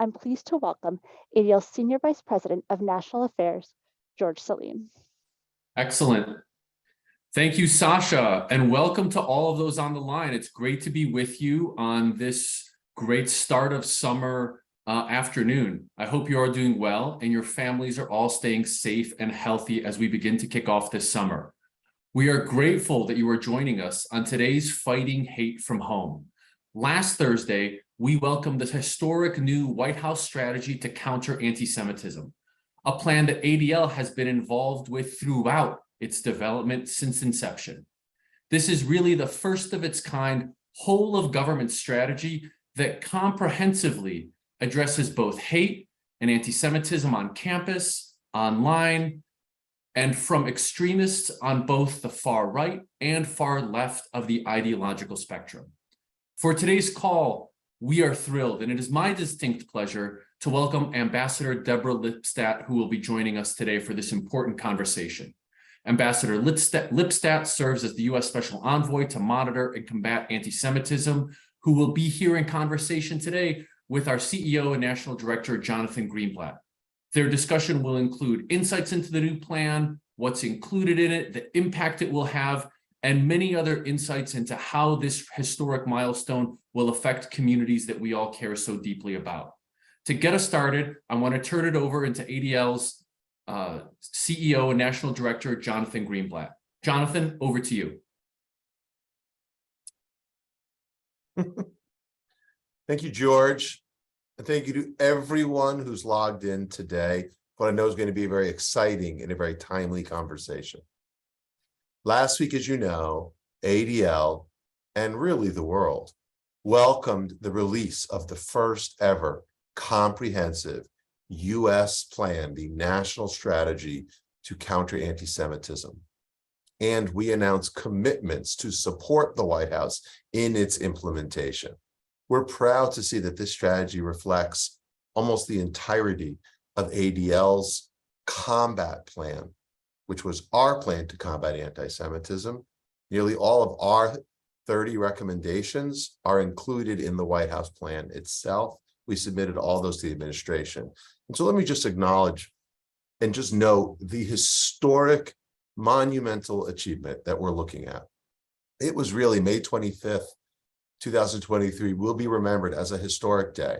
I'm pleased to welcome ADL's Senior Vice President of National Affairs, George Salim. Excellent. Thank you, Sasha, and welcome to all of those on the line. It's great to be with you on this great start of summer afternoon. I hope you are doing well and your families are all staying safe and healthy as we begin to kick off this summer. We are grateful that you are joining us on today's Fighting Hate from Home. Last Thursday, we welcomed the historic new White House strategy to counter anti-Semitism, a plan that ADL has been involved with throughout its development since inception. This is really the first of its kind whole of government strategy that comprehensively addresses both hate and anti-Semitism on campus, online, and from extremists on both the far right and far left of the ideological spectrum. For today's call, we are thrilled, and it is my distinct pleasure to welcome Ambassador Deborah Lipstadt, who will be joining us today for this important conversation. Ambassador Lipstadt serves as the U.S. Special Envoy to Monitor and Combat Antisemitism, who will be here in conversation today with our CEO and National Director, Jonathan Greenblatt. Their discussion will include insights into the new plan, what's included in it, the impact it will have, and many other insights into how this historic milestone will affect communities that we all care so deeply about. To get us started, I want to turn it over into ADL's CEO and National Director, Jonathan Greenblatt. Jonathan, over to you. Thank you, George. And thank you to everyone who's logged in today. What I know is going to be a very exciting and a very timely conversation. Last week, as you know, ADL and really the world welcomed the release of the first ever comprehensive U.S. plan, the national strategy to counter anti-Semitism. And we announced commitments to support the White House in its implementation. We're proud to see that this strategy reflects almost the entirety of ADL's combat plan, which was our plan to combat anti-Semitism. Nearly all of our 30 recommendations are included in the White House plan itself. We submitted all those to the administration. And so let me just acknowledge and just note the historic, monumental achievement that we're looking at. It was really May 25th, 2023 will be remembered as a historic day,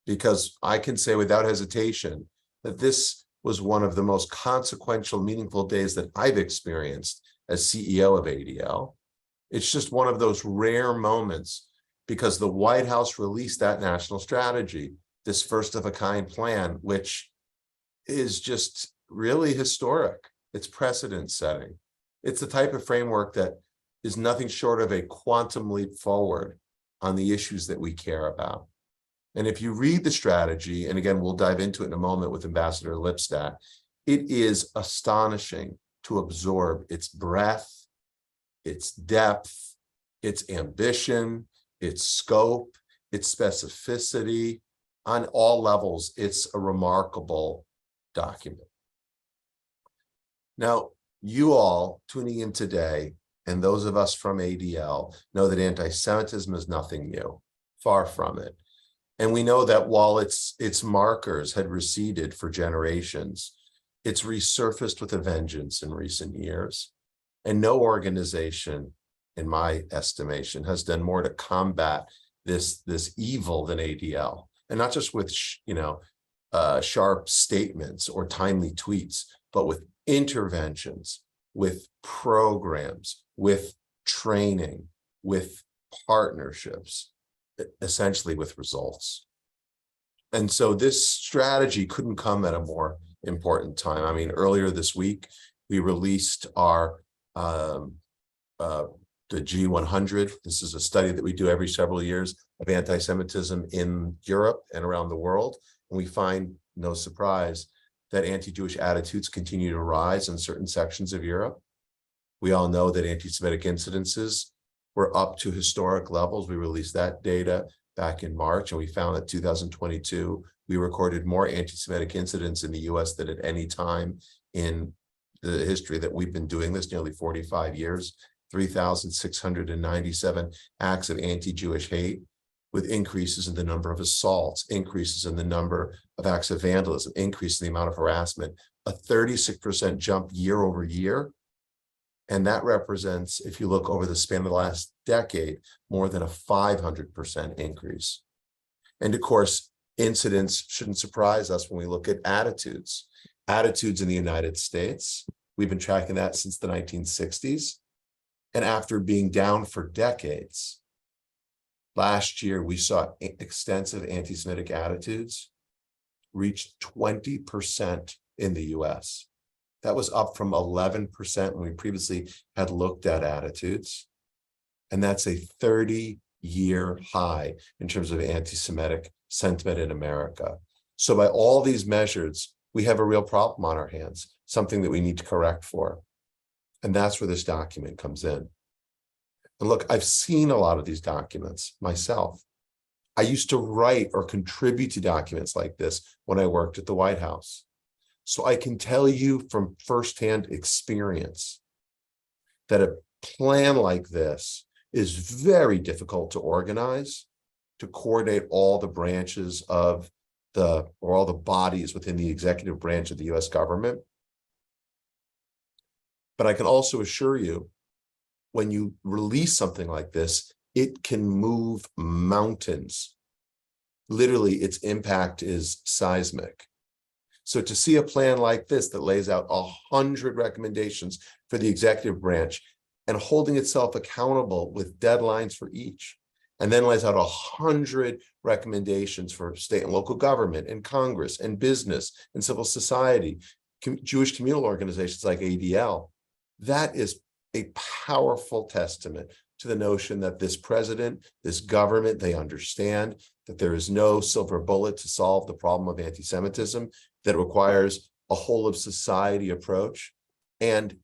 because I can say without hesitation that this was one of the most consequential, meaningful days that I've experienced as CEO of ADL. It's just one of those rare moments because the White House released that national strategy, this first of a kind plan, which is just really historic. It's precedent setting. It's the type of framework that is nothing short of a quantum leap forward on the issues that we care about. And if you read the strategy, and again, we'll dive into it in a moment with Ambassador Lipstadt, it is astonishing to absorb its breadth, its depth, its ambition, its scope, its specificity. On all levels, it's a remarkable document. Now, you all tuning in today, and those of us from ADL, know that anti-Semitism is nothing new, far from it. And we know that while its markers had receded for generations, it's resurfaced with a vengeance in recent years. And no organization, in my estimation, has done more to combat this evil than ADL. And not just with sharp statements or timely tweets, but with interventions, with programs, with training, with partnerships, essentially with results. And so this strategy couldn't come at a more important time. I mean, earlier this week, we released our the G100. This is a study that we do every several years of anti-Semitism in Europe and around the world. And we find, no surprise, that anti-Jewish attitudes continue to rise in certain sections of Europe. We all know that anti-Semitic incidences were up to historic levels. We released that data back in March, and we found that 2022, we recorded more anti-Semitic incidents in the US than at any time in the history that we've been doing this, nearly 45 years, 3,697 acts of anti-Jewish hate. with increases in the number of assaults, increases in the number of acts of vandalism, increase in the amount of harassment, a 36% jump year over year. And that represents, if you look over the span of the last decade, more than a 500% increase. And of course, incidents shouldn't surprise us when we look at attitudes. Attitudes in the United States, we've been tracking that since the 1960s. And after being down for decades, last year we saw extensive anti-Semitic attitudes reach 20% in the US. That was up from 11% when we previously had looked at attitudes. And that's a 30-year high in terms of anti-Semitic sentiment in America. So by all these measures, we have a real problem on our hands, something that we need to correct for. And that's where this document comes in. And look, I've seen a lot of these documents myself. I used to write or contribute to documents like this when I worked at the White House. So I can tell you from firsthand experience that a plan like this is very difficult to organize, to coordinate all the branches of or all the bodies within the executive branch of the US government. But I can also assure you, when you release something like this, it can move mountains. Literally, its impact is seismic. So to see a plan like this that lays out 100 recommendations for the executive branch and holding itself accountable with deadlines for each, and then lays out 100 recommendations for state and local government and Congress and business and civil society, Jewish communal organizations like ADL, that is a powerful testament to the notion that this president, this government, they understand that there is no silver bullet to solve the problem of anti-Semitism, that requires a whole of society approach. And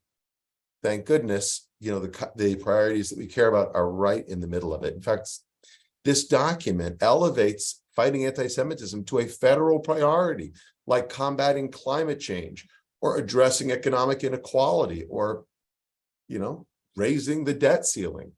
thank goodness, the priorities that we care about are right in the middle of it. In fact, this document elevates fighting anti-Semitism to a federal priority, like combating climate change or addressing economic inequality or, raising the debt ceiling.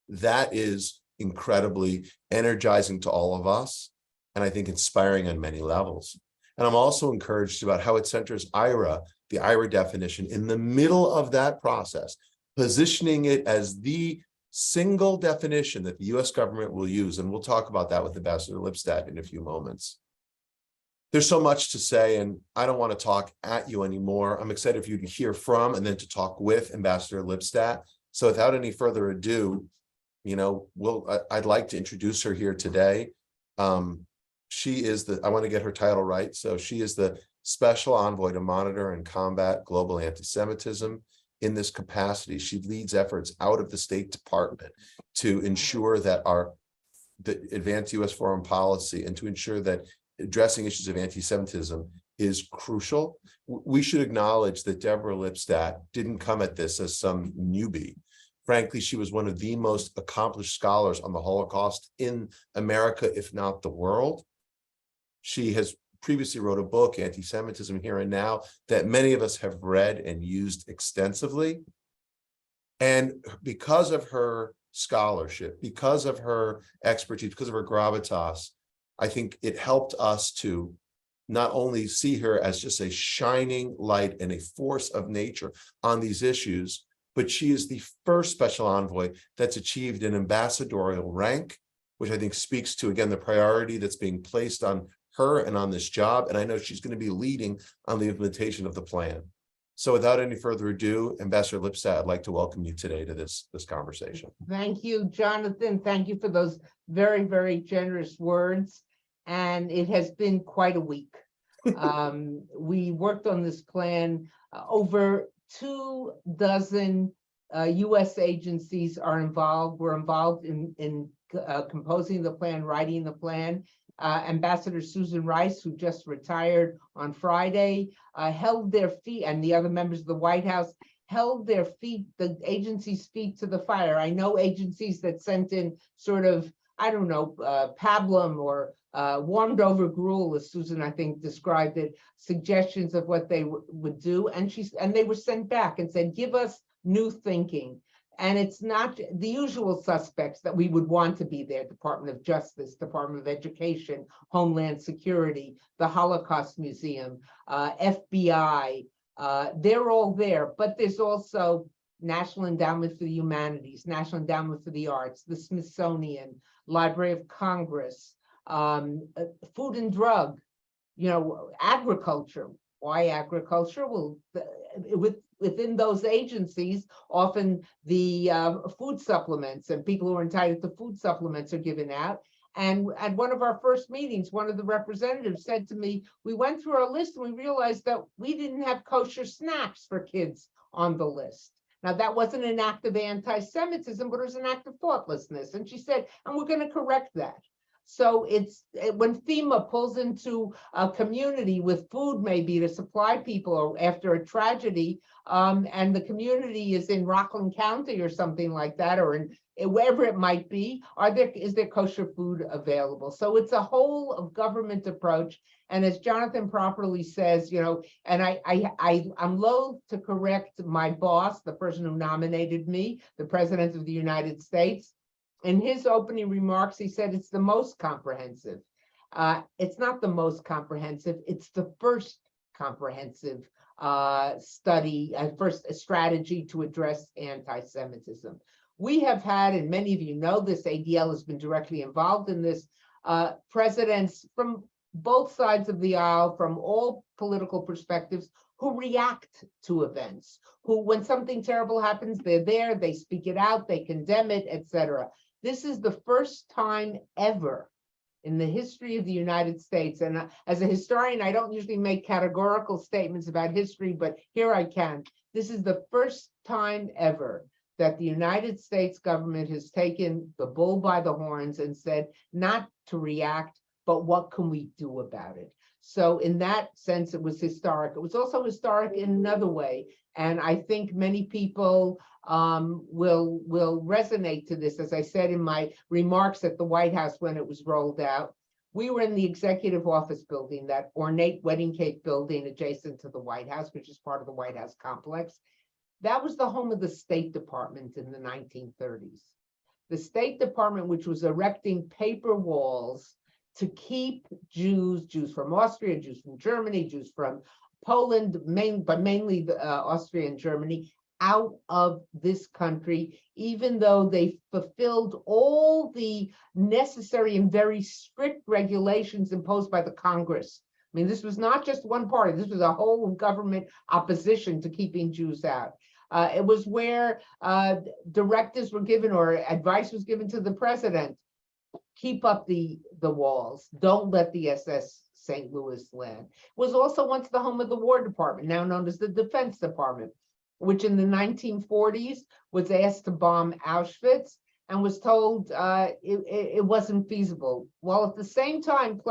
That is incredibly energizing to all of us, and I think inspiring on many levels. And I'm also encouraged about how it centers IRA, the IRA definition, in the middle of that process, positioning it as the single definition that the US government will use. And we'll talk about that with Ambassador Lipstadt in a few moments. There's so much to say, and I don't want to talk at you anymore. I'm excited for you to hear from and then to talk with Ambassador Lipstadt. So without any further ado, I'd like to introduce her here today. She is I want to get her title right. So she is the Special Envoy to Monitor and Combat Global Antisemitism. In this capacity, she leads efforts out of the State Department to ensure that the advanced U.S. foreign policy and to ensure that addressing issues of anti-Semitism is crucial. We should acknowledge that Deborah Lipstadt didn't come at this as some newbie. Frankly, she was one of the most accomplished scholars on the Holocaust in America, if not the world. She has previously wrote a book, Anti-Semitism Here and Now, that many of us have read and used extensively. And because of her scholarship, because of her expertise, because of her gravitas, I think it helped us to not only see her as just a shining light and a force of nature on these issues, but she is the first special envoy that's achieved an ambassadorial rank, which I think speaks to, again, the priority that's being placed on her and on this job. And I know she's going to be leading on the implementation of the plan. So without any further ado, Ambassador Lipstadt, I'd like to welcome you today to this conversation. Thank you, Jonathan. Thank you for those very, very generous words. And it has been quite a week. We worked on this plan. Over 24 U.S. agencies are involved. We're involved in composing the plan, writing the plan. Ambassador Susan Rice, who just retired on Friday, held their feet, and the other members of the White House held their feet, the agency's feet to the fire. I know agencies that sent in sort of, pablum or warmed over gruel, as Susan, I think, described it, suggestions of what they would do. And they were sent back and said, give us new thinking. And it's not the usual suspects that we would want to be there: Department of Justice, Department of Education, Homeland Security, the Holocaust Museum, FBI. They're all there, but there's also National Endowment for the Humanities, National Endowment for the Arts, the Smithsonian, Library of Congress, Food and Drug, agriculture. Why agriculture? Well, within those agencies, often the food supplements and people who are entitled to food supplements are given out. And at one of our first meetings, one of the representatives said to me, we went through our list and we realized that we didn't have kosher snacks for kids on the list. Now, that wasn't an act of anti-Semitism, but it was an act of thoughtlessness. And she said, and we're going to correct that. So when FEMA pulls into a community with food, maybe to supply people or after a tragedy, and the community is in Rockland County or something like that, or in wherever it might be, is there kosher food available? So it's a whole of government approach. And as Jonathan properly says, and I'm loath to correct my boss, the person who nominated me, the President of the United States. In his opening remarks, he said it's the most comprehensive. It's not the most comprehensive, it's the first comprehensive study, first strategy to address anti-Semitism. We have had, and many of you know this, ADL has been directly involved in this, presidents from both sides of the aisle, from all political perspectives, who react to events, who, when something terrible happens, they're there, they speak it out, they condemn it, etc. This is the first time ever in the history of the United States, and as a historian, I don't usually make categorical statements about history, but here I can. This is the first time ever that the United States government has taken the bull by the horns and said, not to react, but what can we do about it? So in that sense, it was historic. It was also historic in another way. And I think many people will resonate to this. As I said in my remarks at the White House when it was rolled out, we were in the executive office building, that ornate wedding cake building adjacent to the White House, which is part of the White House complex. That was the home of the State Department in the 1930s. The State Department, which was erecting paper walls to keep Jews from Austria, Jews from Germany, Jews from Poland, but mainly Austria and Germany, out of this country, even though they fulfilled all the necessary and very strict regulations imposed by the Congress. I mean, this was not just one party, this was a whole government opposition to keeping Jews out. It was where directives were given or advice was given to the president: keep up the walls, don't let the SS St. Louis land. It was also once the home of the War Department, now known as the Defense Department, which in the 1940s was asked to bomb Auschwitz and was told it wasn't feasible. While at the same time,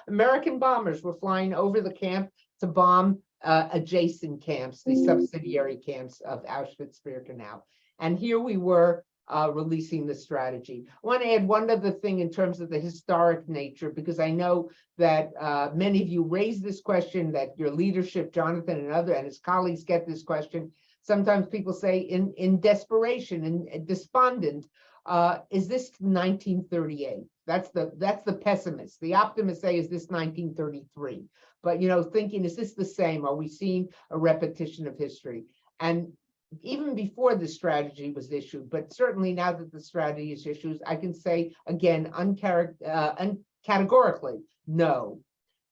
American bombers were flying over the camp to bomb adjacent camps, the subsidiary camps of Auschwitz-Birkenau. And here we were releasing the strategy. I want to add one other thing in terms of the historic nature, because I know that many of you raised this question, that your leadership, Jonathan and his colleagues, get this question. Sometimes people say in desperation and despondent, is this 1938? That's the pessimist. The optimists say, is this 1933? But thinking, is this the same? Are we seeing a repetition of history? And even before the strategy was issued, but certainly now that the strategy is issued, I can say again, categorically, no.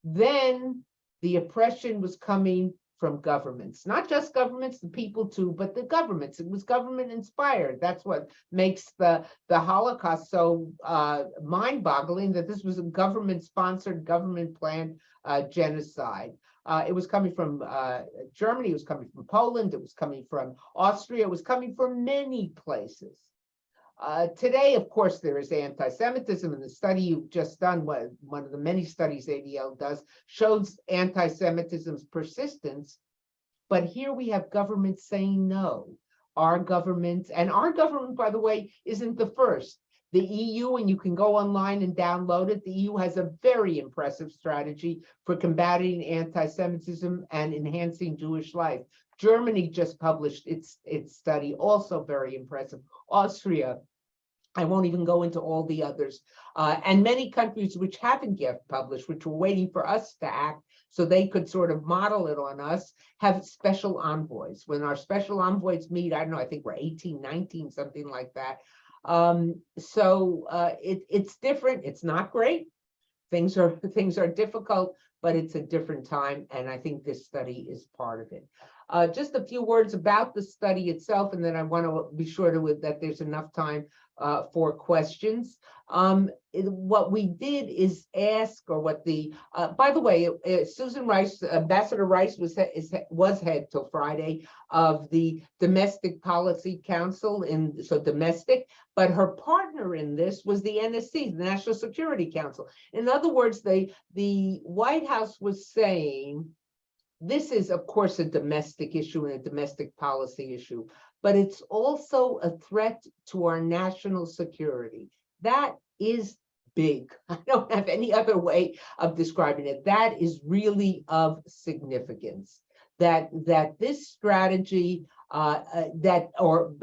Then the oppression was coming from governments, not just governments, the people too, but the governments. It was government inspired. That's what makes the Holocaust so mind-boggling, that this was a government-sponsored, government-planned genocide. It was coming from Germany, it was coming from Poland, it was coming from Austria, it was coming from many places. Today, of course, there is anti-Semitism, and the study you've just done, one of the many studies ADL does, shows anti-Semitism's persistence. But here we have governments saying no. Our government, by the way, isn't the first. The EU, and you can go online and download it, the EU has a very impressive strategy for combating anti-Semitism and enhancing Jewish life. Germany just published its study, also very impressive. Austria, I won't even go into all the others. And many countries which haven't yet published, which were waiting for us to act so they could sort of model it on us, have special envoys. When our special envoys meet, I don't know, I think we're 18, 19, something like that. It's different. It's not great. Things are difficult, but it's a different time. And I think this study is part of it. Just a few words about the study itself, and then I want to be sure that there's enough time for questions. What we did is ask, or what the, by the way, Susan Rice, Ambassador Rice was head till Friday of the Domestic Policy Council, so domestic, but her partner in this was the NSC, the National Security Council. In other words, the White House was saying, this is, of course, a domestic issue and a domestic policy issue, but it's also a threat to our national security. That is big. I don't have any other way of describing it. That is really of significance. That this strategy, let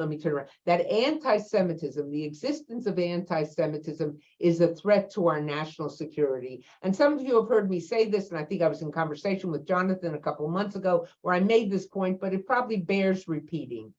me turn around, that anti-Semitism, the existence of anti-Semitism is a threat to our national security. And some of you have heard me say this, and I think I was in conversation with Jonathan a couple of months ago where I made this point, but it probably bears repeating.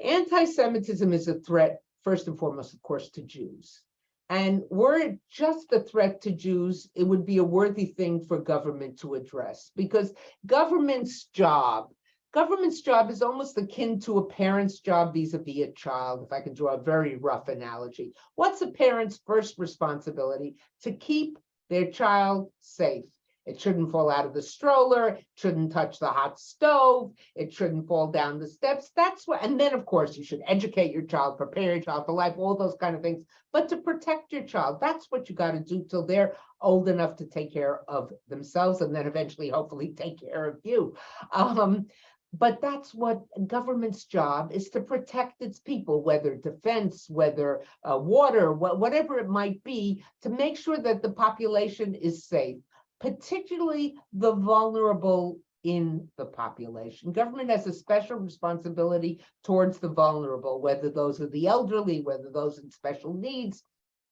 Anti-Semitism is a threat, first and foremost, of course, to Jews. And were it just a threat to Jews, it would be a worthy thing for government to address, because government's job is almost akin to a parent's job vis-a-vis a child, if I can draw a very rough analogy. What's a parent's first responsibility? To keep their child safe. It shouldn't fall out of the stroller, it shouldn't touch the hot stove, it shouldn't fall down the steps. That's what, and then of course you should educate your child, prepare your child for life, all those kind of things. But to protect your child, that's what you got to do till they're old enough to take care of themselves, and then eventually, hopefully, take care of you. But that's what government's job is, to protect its people, whether defense, whether water, whatever it might be, to make sure that the population is safe, particularly the vulnerable in the population. Government has a special responsibility towards the vulnerable, whether those are the elderly, whether those in special needs,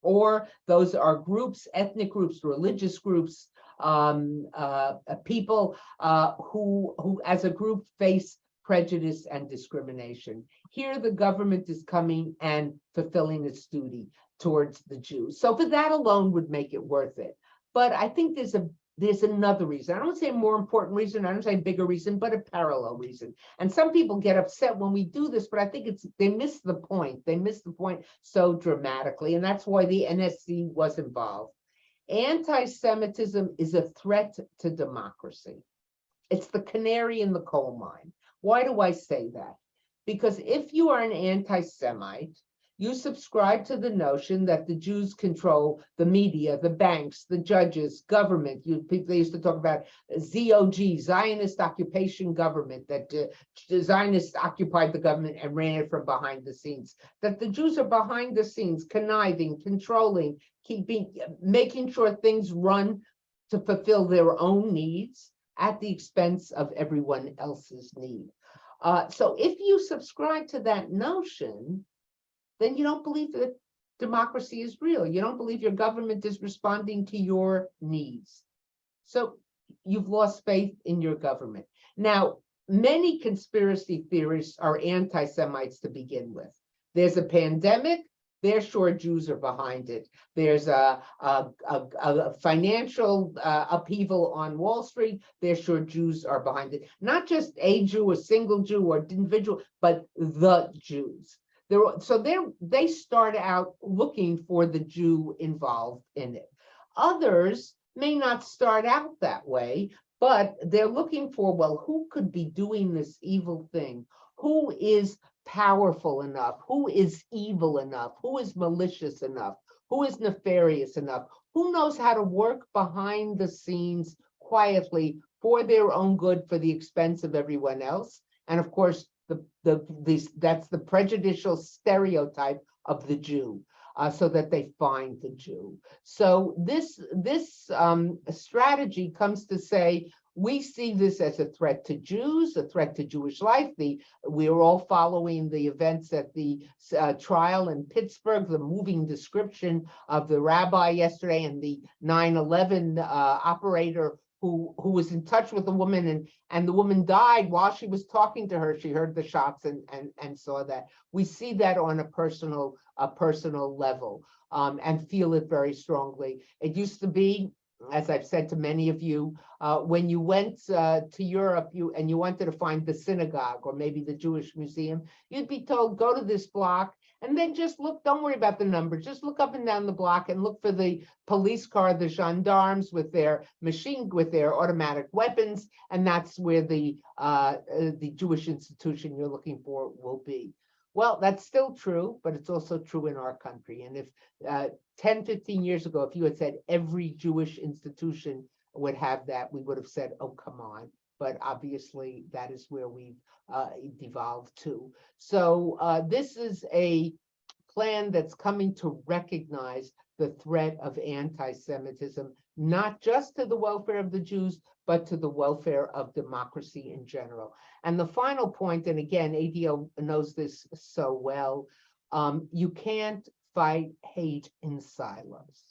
or those are groups, ethnic groups, religious groups, people who as a group face prejudice and discrimination. Here the government is coming and fulfilling its duty towards the Jews. So for that alone would make it worth it. But I think there's another reason. I don't say a more important reason, I don't say a bigger reason, but a parallel reason. And some people get upset when we do this, but I think they miss the point. They miss the point so dramatically, and that's why the NSC was involved. Anti-Semitism is a threat to democracy. It's the canary in the coal mine. Why do I say that? Because if you are an anti-Semite, you subscribe to the notion that the Jews control the media, the banks, the judges, government. They used to talk about ZOG, Zionist occupation government, that Zionists occupied the government and ran it from behind the scenes. That the Jews are behind the scenes, conniving, controlling, making sure things run to fulfill their own needs at the expense of everyone else's need. So if you subscribe to that notion, then you don't believe that democracy is real. You don't believe your government is responding to your needs. So you've lost faith in your government. Now, many conspiracy theorists are anti-Semites to begin with. There's a pandemic, they're sure Jews are behind it. There's a financial upheaval on Wall Street, they're sure Jews are behind it. Not just a Jew, a single Jew, or individual, but the Jews. They start out looking for the Jew involved in it. Others may not start out that way, but they're looking for, well, who could be doing this evil thing? Who is powerful enough? Who is evil enough? Who is malicious enough? Who is nefarious enough? Who knows how to work behind the scenes quietly for their own good, for the expense of everyone else? And of course, that's the prejudicial stereotype of the Jew, so that they find the Jew. So this strategy comes to say, We see this as a threat to Jews, a threat to Jewish life. We are all following the events at the trial in Pittsburgh, the moving description of the rabbi yesterday and the 9/11 operator who was in touch with the woman, and the woman died while she was talking to her. She heard the shots and saw that. We see that on a personal level, and feel it very strongly. It used to be, as I've said to many of you, when you went to Europe, you wanted to find the synagogue or maybe the Jewish museum, you'd be told, go to this block and then just look, don't worry about the numbers, just look up and down the block and look for the police car, the gendarmes with their automatic weapons, and that's where the Jewish institution you're looking for will be. Well, that's still true, but it's also true in our country. And if 10, 15 years ago, if you had said every Jewish institution would have that, we would have said, oh, come on. But obviously, that is where we've devolved to. So this is a plan that's coming to recognize the threat of anti-Semitism, not just to the welfare of the Jews, but to the welfare of democracy in general. And the final point, and again, ADL knows this so well, you can't fight hate in silos.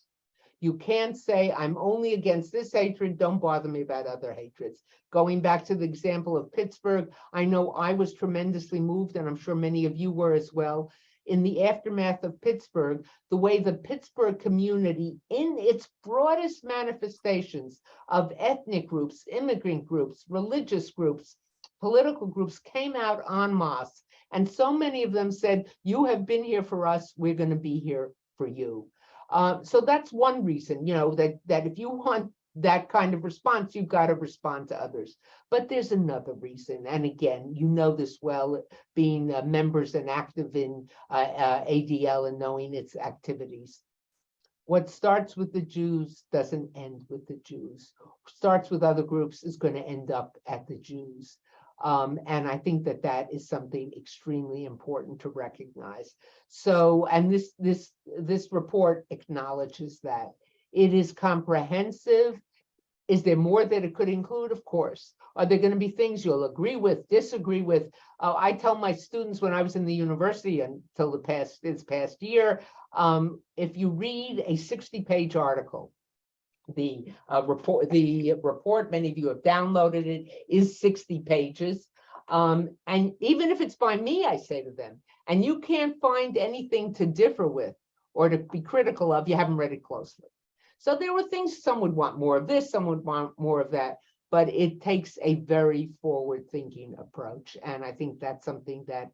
You can't say, I'm only against this hatred, don't bother me about other hatreds. Going back to the example of Pittsburgh, I know I was tremendously moved, and I'm sure many of you were as well, in the aftermath of Pittsburgh, the way the Pittsburgh community, in its broadest manifestations of ethnic groups, immigrant groups, religious groups, political groups, came out en masse. And so many of them said, you have been here for us, we're going to be here for you. So that's one reason, that if you want that kind of response, you've got to respond to others. But there's another reason. And again, you know this well, being members and active in ADL and knowing its activities. What starts with the Jews doesn't end with the Jews. Starts with other groups is going to end up at the Jews. And I think that is something extremely important to recognize. So, and this report acknowledges that. It is comprehensive. Is there more that it could include? Of course. Are there going to be things you'll agree with, disagree with? I tell my students when I was in the university until this past year, if you read a 60-page article, the report, many of you have downloaded it, is 60 pages. And even if it's by me, I say to them, and you can't find anything to differ with or to be critical of, you haven't read it closely. So there were things, some would want more of this, some would want more of that, but it takes a very forward-thinking approach. And I think that's something that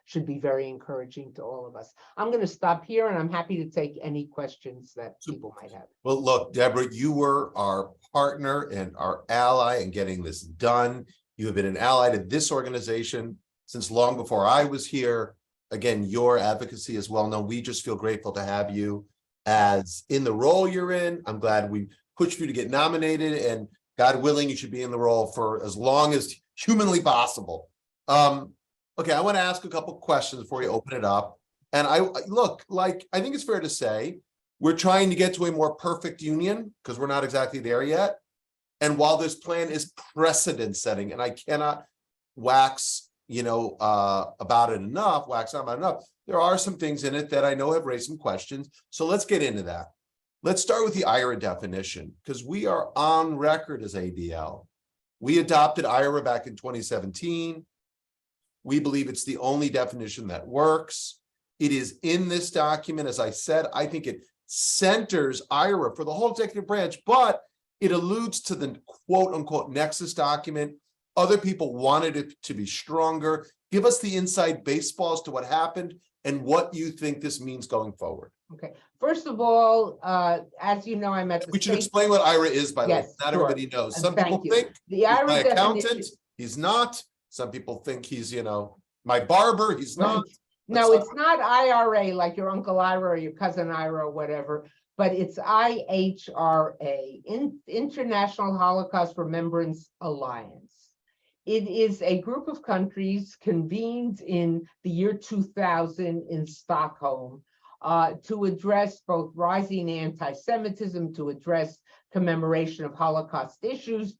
should be very encouraging to all of us. I'm going to stop here, and I'm happy to take any questions that people might have. Well, look, Deborah, you were our partner and our ally in getting this done. You have been an ally to this organization since long before I was here. Again, your advocacy is well known. We just feel grateful to have you as in the role you're in. I'm glad we pushed you to get nominated, and God willing, you should be in the role for as long as humanly possible. Okay, I want to ask a couple questions before we open it up. And I think it's fair to say we're trying to get to a more perfect union because we're not exactly there yet. And while this plan is precedent setting, and I cannot wax about it enough, wax on about it enough, there are some things in it that I know have raised some questions. So let's get into that. Let's start with the IRA definition, because we are on record as ADL. We adopted IRA back in 2017. We believe it's the only definition that works. It is in this document. As I said, I think it centers IRA for the whole executive branch, but it alludes to the quote unquote nexus document. Other people wanted it to be stronger. Give us the inside baseball as to what happened and what you think this means going forward. Okay. First of all, as you know, I'm at the We should explain what IRA is, by the way. Not everybody knows. Some people think the IRA he's my accountant. He's not. Some people think he's, my barber. He's not. No, it's not IRA like your Uncle Ira or your cousin Ira or whatever, but it's IHRA, International Holocaust Remembrance Alliance. It is a group of countries convened in the year 2000 in Stockholm to address both rising anti-Semitism, to address commemoration of Holocaust issues,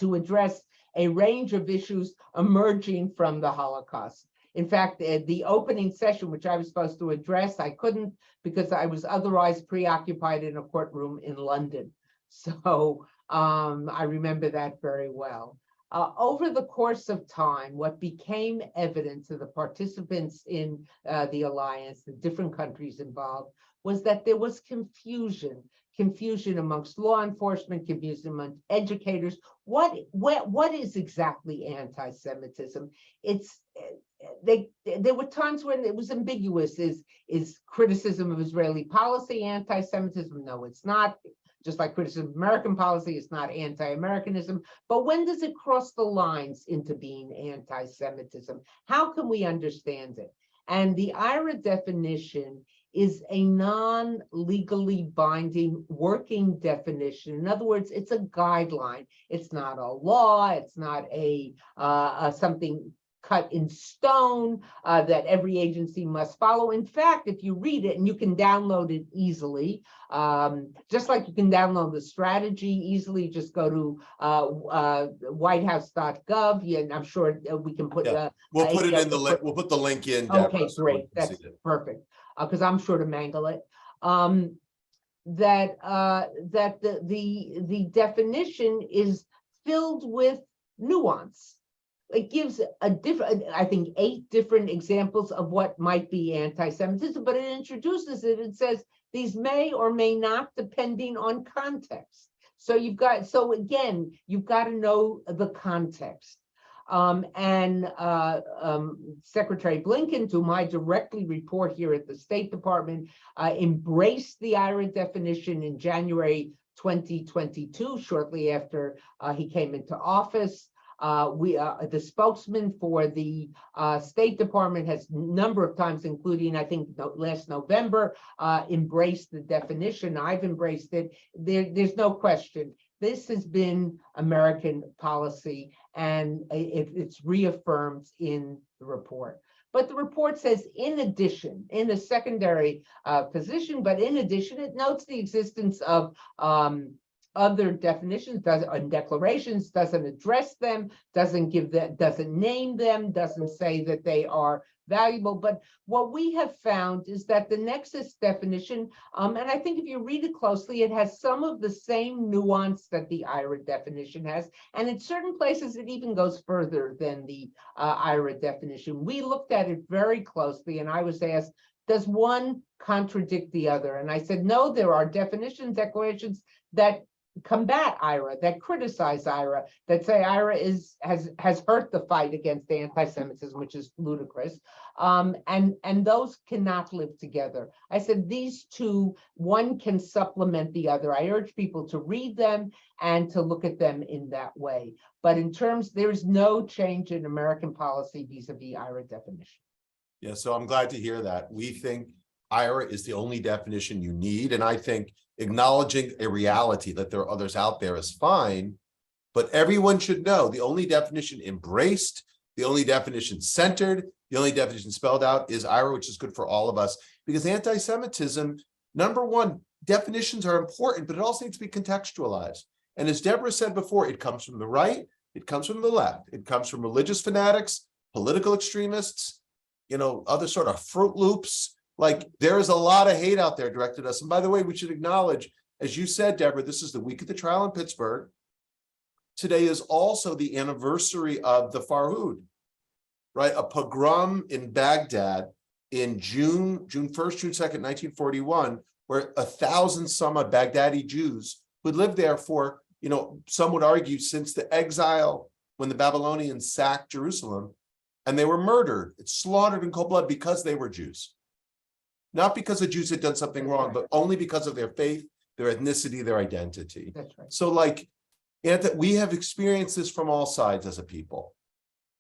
to address a range of issues emerging from the Holocaust. In fact, the opening session, which I was supposed to address, I couldn't because I was otherwise preoccupied in a courtroom in London. So I remember that very well. Over the course of time, what became evident to the participants in the alliance, the different countries involved, was that there was confusion amongst law enforcement, confusion among educators. What is exactly anti-Semitism? There were times when it was ambiguous. Is criticism of Israeli policy anti-Semitism? No, it's not. Just like criticism of American policy, it's not anti-Americanism. But when does it cross the lines into being anti-Semitism? How can we understand it? And the IRA definition is a non-legally binding working definition. In other words, it's a guideline. It's not a law. It's not a something cut in stone that every agency must follow. In fact, if you read it, and you can download it easily, just like you can download the strategy easily, just go to whitehouse.gov, and I'm sure we can put we'll put it in the link. We'll put the link in. Deborah, okay, so great. That's perfect, because I'm sure to mangle it. That the definition is filled with nuance. It gives a different, I think, 8 different examples of what might be anti-Semitism, but it introduces it and says these may or may not, depending on context. So you've got to know the context. Secretary Blinken, to whom I directly report here at the State Department, embraced the IRA definition in January 2022, shortly after he came into office. The spokesman for the State Department has a number of times, including I think last November, embraced the definition. I've embraced it. There's no question. This has been American policy, and it's reaffirmed in the report. But the report says, in addition, in a secondary position, but in addition, it notes the existence of other definitions and declarations, doesn't address them, doesn't name them, doesn't say that they are valuable. But what we have found is that the nexus definition, and I think if you read it closely, it has some of the same nuance that the IRA definition has. And in certain places, it even goes further than the IRA definition. We looked at it very closely, and I was asked, does one contradict the other? And I said, no, there are definitions, declarations that combat IRA, that criticize IRA, that say IRA has hurt the fight against anti-Semitism, which is ludicrous, and those cannot live together. I said these two, one can supplement the other. I urge people to read them and to look at them in that way. But in terms, there's no change in American policy vis-a-vis IRA definition. Yeah, so I'm glad to hear that. We think IRA is the only definition you need, and I think acknowledging a reality that there are others out there is fine, but everyone should know the only definition embraced, the only definition centered, the only definition spelled out is IRA, which is good for all of us. Because anti-Semitism, number one, definitions are important, but it also needs to be contextualized. And as Deborah said before, it comes from the right, it comes from the left, it comes from religious fanatics, political extremists, other sort of Fruit Loops. Like, there is a lot of hate out there directed at us. And by the way, we should acknowledge, as you said, Deborah, this is the week of the trial in Pittsburgh. Today is also the anniversary of the Farhud, right? A pogrom in Baghdad in June 1st, June 2nd, 1941, where 1,000 some odd Baghdadi Jews who lived there for, some would argue since the exile when the Babylonians sacked Jerusalem, and they were murdered, slaughtered in cold blood because they were Jews. Not because the Jews had done something wrong, but only because of their faith, their ethnicity, their identity. That's right. So we have experienced this from all sides as a people.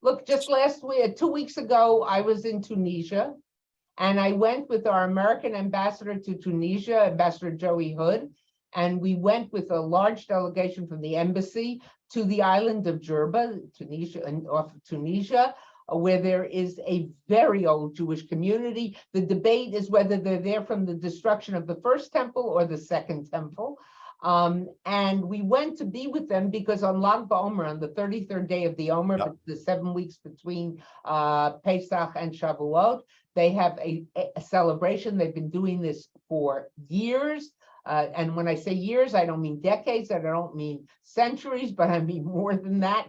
Look, just last week, 2 weeks ago, I was in Tunisia, and I went with our American ambassador to Tunisia, Ambassador Joey Hood, and we went with a large delegation from the embassy to the island of Jerba, off of Tunisia, where there is a very old Jewish community. The debate is whether they're there from the destruction of the first temple or the second temple. And we went to be with them because on Lag BaOmer, on the 33rd day of the Omer, Yep. the 7 weeks between Pesach and Shavuot, they have a celebration. They've been doing this for years. And when I say years, I don't mean decades, and I don't mean centuries, but I mean more than that,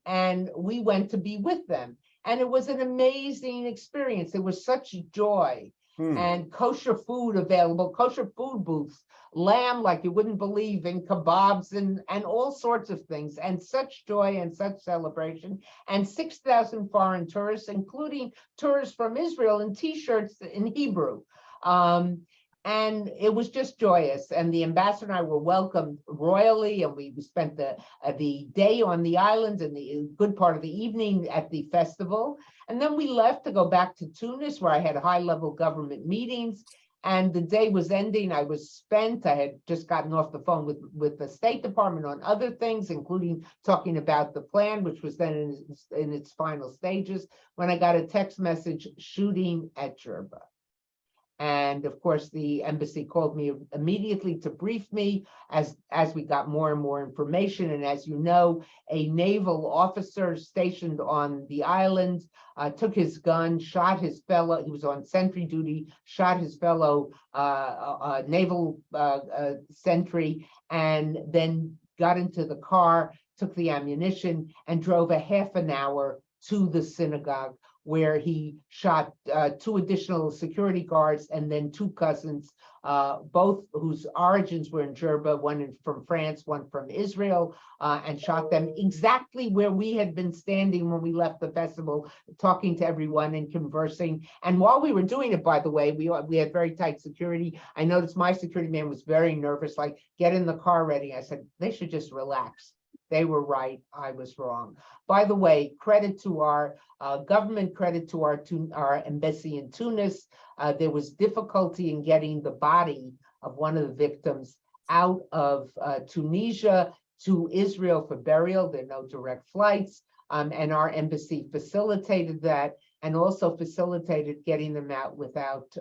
and we went to be with them. And it was an amazing experience. It was such joy. And kosher food available, kosher food booths, lamb like you wouldn't believe, in kebabs and all sorts of things, and such joy and such celebration. And 6,000 foreign tourists, including tourists from Israel, in T-shirts in Hebrew. And it was just joyous. And the ambassador and I were welcomed royally, and we spent the day on the island and the good part of the evening at the festival. And then we left to go back to Tunis, where I had high-level government meetings. And the day was ending. I was spent. I had just gotten off the phone with the State Department on other things, including talking about the plan, which was then in its final stages, when I got a text message, shooting at Jerba. And of course, the embassy called me immediately to brief me as we got more and more information. And as you know, a naval officer stationed on the island took his gun, shot his fellow, he was on sentry duty, shot his fellow naval sentry, and then got into the car, took the ammunition, and drove a half an hour to the synagogue, where he shot 2 additional security guards and then 2 cousins, both whose origins were in Jerba, one from France, one from Israel, and shot them exactly where we had been standing when we left the festival, talking to everyone and conversing. And while we were doing it, by the way, we had very tight security. I noticed my security man was very nervous, like, get in the car ready. I said, they should just relax. They were right. I was wrong. By the way, credit to our government, credit to our embassy in Tunis. There was difficulty in getting the body of one of the victims out of Tunisia to Israel for burial. There are no direct flights. And our embassy facilitated that, and also facilitated getting them out without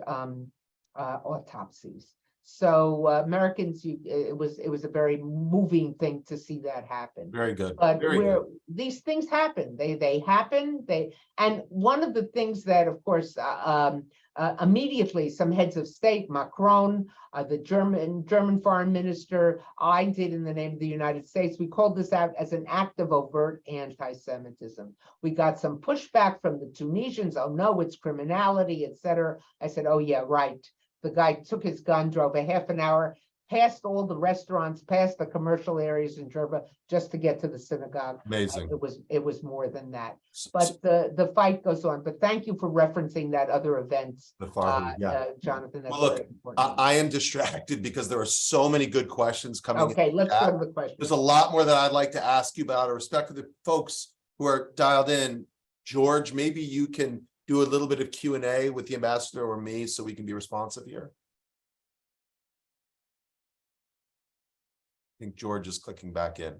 autopsies. So Americans, it was a very moving thing to see that happen. Very good. But Very good. these things happen, they happen. And one of the things that, of course, immediately some heads of state, Macron, the German foreign minister, I did in the name of the United States, we called this out as an act of overt anti-Semitism. We got some pushback from the Tunisians. Oh no, it's criminality, etc. I said, oh yeah, right. The guy took his gun, drove a half an hour, past all the restaurants, past the commercial areas in Jerba, just to get to the synagogue. Amazing. It was more than that. But the fight goes on. But thank you for referencing that other event, Jonathan. That's Well, look, very important. I am distracted because there are so many good questions coming. Okay, let's go to the question. There's a lot more that I'd like to ask you, but out of respect for the folks who are dialed in, George, maybe you can do a little bit of Q&A with the ambassador or me so we can be responsive here. I think George is clicking back in.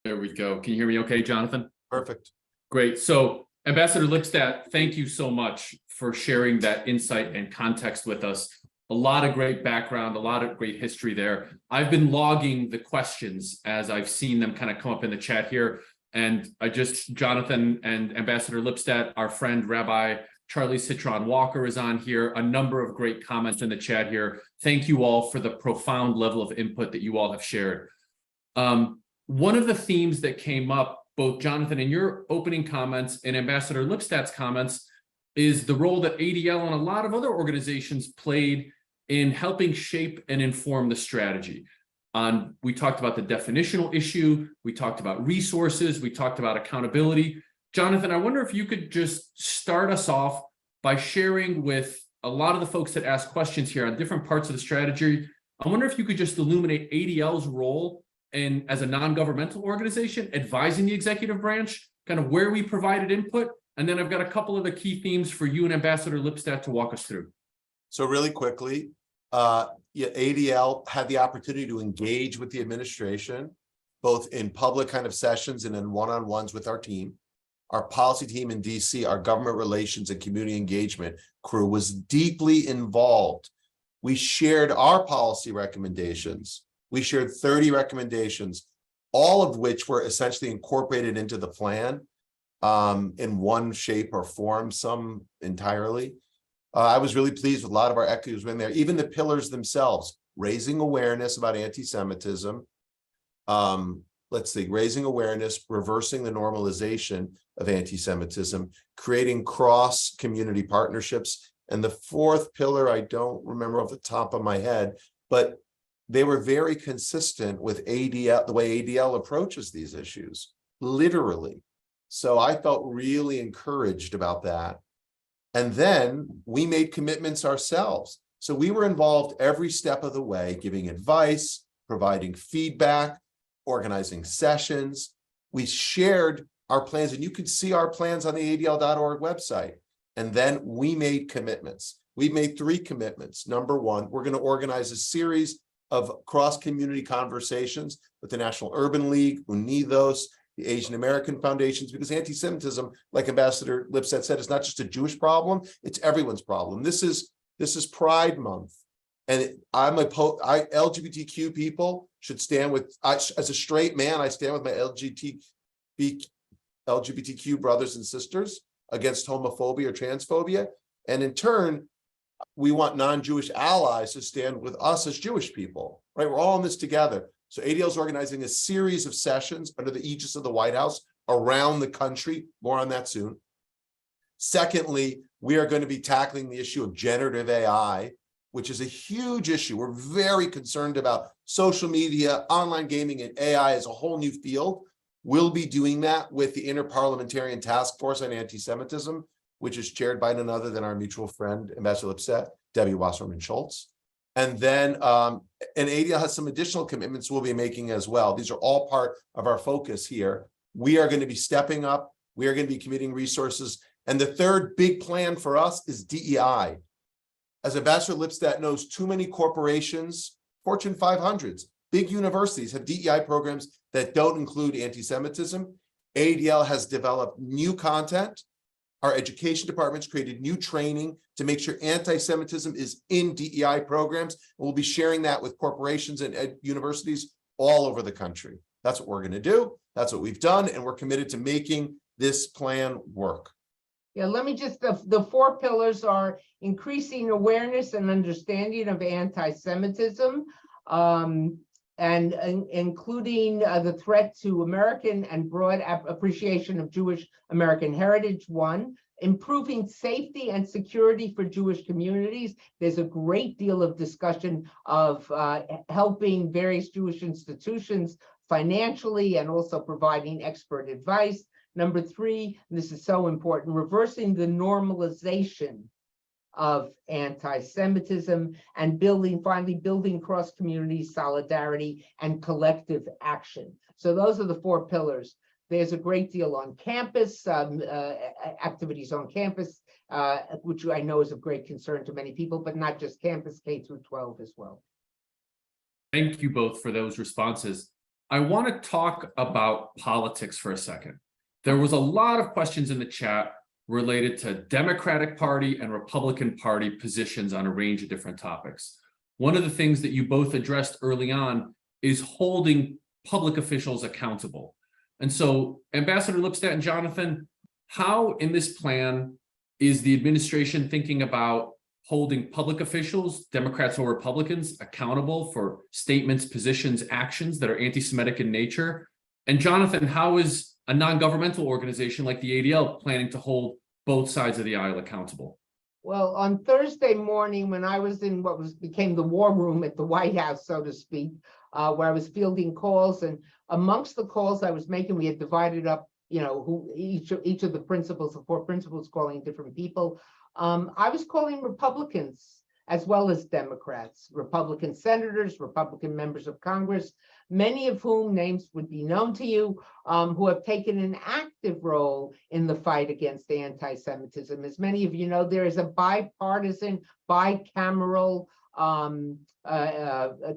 There we go. Can you hear me okay, Jonathan? Perfect. Great. So Ambassador Lipstadt, thank you so much for sharing that insight and context with us. A lot of great background, a lot of great history there. I've been logging the questions as I've seen them kind of come up in the chat here. And Jonathan and Ambassador Lipstadt, our friend Rabbi Charlie Citron Walker is on here. A number of great comments in the chat here. Thank you all for the profound level of input that you all have shared. One of the themes that came up, both Jonathan in your opening comments and Ambassador Lipstadt's comments, is the role that ADL and a lot of other organizations played in helping shape and inform the strategy. We talked about the definitional issue, we talked about resources, we talked about accountability. Jonathan, I wonder if you could just start us off by sharing with a lot of the folks that ask questions here on different parts of the strategy. I wonder if you could just illuminate ADL's role as a non-governmental organization, advising the executive branch, kind of where we provided input. And then I've got a couple of the key themes for you and Ambassador Lipstadt to walk us through. So really quickly, ADL had the opportunity to engage with the administration, both in public kind of sessions and in one-on-ones with our team. Our policy team in DC, our government relations and community engagement crew was deeply involved We shared our policy recommendations. We shared 30 recommendations, all of which were essentially incorporated into the plan in one shape or form, some entirely. I was really pleased with a lot of our echoes in there, even the pillars themselves, raising awareness about anti-Semitism. Let's see, raising awareness, reversing the normalization of anti-Semitism, creating cross-community partnerships. And the fourth pillar, I don't remember off the top of my head, but they were very consistent with ADL, the way ADL approaches these issues, literally. So I felt really encouraged about that. And then we made commitments ourselves. So we were involved every step of the way, giving advice, providing feedback, organizing sessions. We shared our plans, and you can see our plans on the ADL.org website. And then we made commitments. We made 3 commitments. Number one, we're going to organize a series of cross-community conversations with the National Urban League, UNIDOS, the Asian American Foundations, because anti-Semitism, like Ambassador Lipstadt said, is not just a Jewish problem, it's everyone's problem. This is Pride Month. And LGBTQ people should stand with, as a straight man, I stand with my LGBTQ brothers and sisters against homophobia or transphobia. And in turn, we want non-Jewish allies to stand with us as Jewish people, right? We're all in this together. So ADL is organizing a series of sessions under the aegis of the White House around the country. More on that soon. Secondly, we are going to be tackling the issue of generative AI, which is a huge issue. We're very concerned about social media, online gaming, and AI as a whole new field. We'll be doing that with the Interparliamentarian Task Force on Anti-Semitism, which is chaired by none other than our mutual friend, Ambassador Lipstadt, Debbie Wasserman-Schultz. And then, and ADL has some additional commitments we'll be making as well. These are all part of our focus here. We are going to be stepping up. We are going to be committing resources. And the third big plan for us is DEI. As Ambassador Lipstadt knows, too many corporations, Fortune 500s, big universities have DEI programs that don't include anti-Semitism. ADL has developed new content. Our education departments created new training to make sure anti-Semitism is in DEI programs. And we'll be sharing that with corporations and universities all over the country. That's what we're going to do. That's what we've done. And we're committed to making this plan work. Yeah, let me just, the 4 pillars are increasing awareness and understanding of anti-Semitism, and including the threat to American and broad appreciation of Jewish American heritage, 1, improving safety and security for Jewish communities. There's a great deal of discussion of helping various Jewish institutions financially and also providing expert advice. Number 3, and this is so important, reversing the normalization of anti-Semitism and finally building cross-community solidarity and collective action. So those are the 4 pillars. There's a great deal on campus, activities on campus, which I know is of great concern to many people, but not just campus, K through 12 as well. Thank you both for those responses. I want to talk about politics for a second. There was a lot of questions in the chat related to Democratic Party and Republican Party positions on a range of different topics. One of the things that you both addressed early on is holding public officials accountable. And so, Ambassador Lipstadt and Jonathan, how in this plan is the administration thinking about holding public officials, Democrats or Republicans, accountable for statements, positions, actions that are anti-Semitic in nature? And Jonathan, how is a non-governmental organization like the ADL planning to hold both sides of the aisle accountable? Well, on Thursday morning, when I was in what became the war room at the White House, so to speak, where I was fielding calls, and amongst the calls I was making, we had divided up, who each of the principals, the 4 principals, calling different people. I was calling Republicans as well as Democrats, Republican senators, Republican members of Congress, many of whom names would be known to you, who have taken an active role in the fight against anti-Semitism. As many of you know, there is a bipartisan, bicameral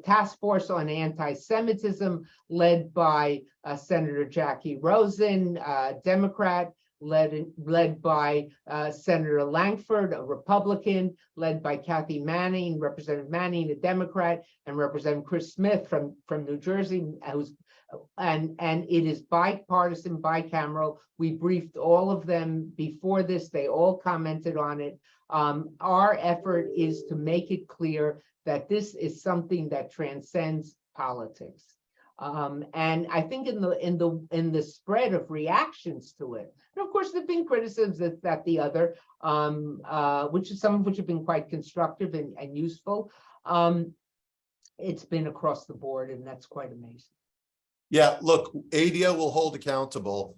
task force on anti-Semitism led by Senator Jackie Rosen, Democrat, led by Senator Langford, a Republican, led by Kathy Manning, Representative Manning, a Democrat, and Representative Chris Smith from New Jersey, and it is bipartisan, bicameral. We briefed all of them before this. They all commented on it. Our effort is to make it clear that this is something that transcends politics. And I think in the spread of reactions to it, and of course there've been criticisms that the other, some of which have been quite constructive and useful. It's been across the board, and that's quite amazing. Yeah, look, ADO will hold accountable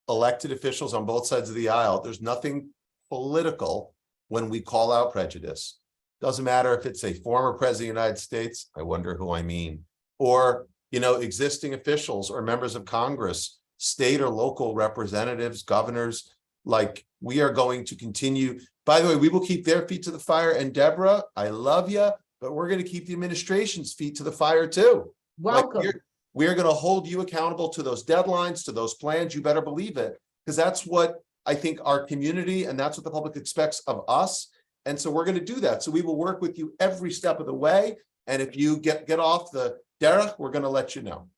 elected officials on both sides of the aisle. There's nothing political when we call out prejudice. Doesn't matter if it's a former president of the United States, I wonder who I mean, or existing officials or members of Congress, state or local representatives, governors. Like, we are going to continue. By the way, we will keep their feet to the fire. And Deborah, I love you, but we're going to keep the administration's feet to the fire too. Welcome. Like, we're going to hold you accountable to those deadlines, to those plans. You better believe it, because that's what I think our community and that's what the public expects of us. And so we're going to do that. So we will work with you every step of the way. And if you get off the derech, we're going to let you know.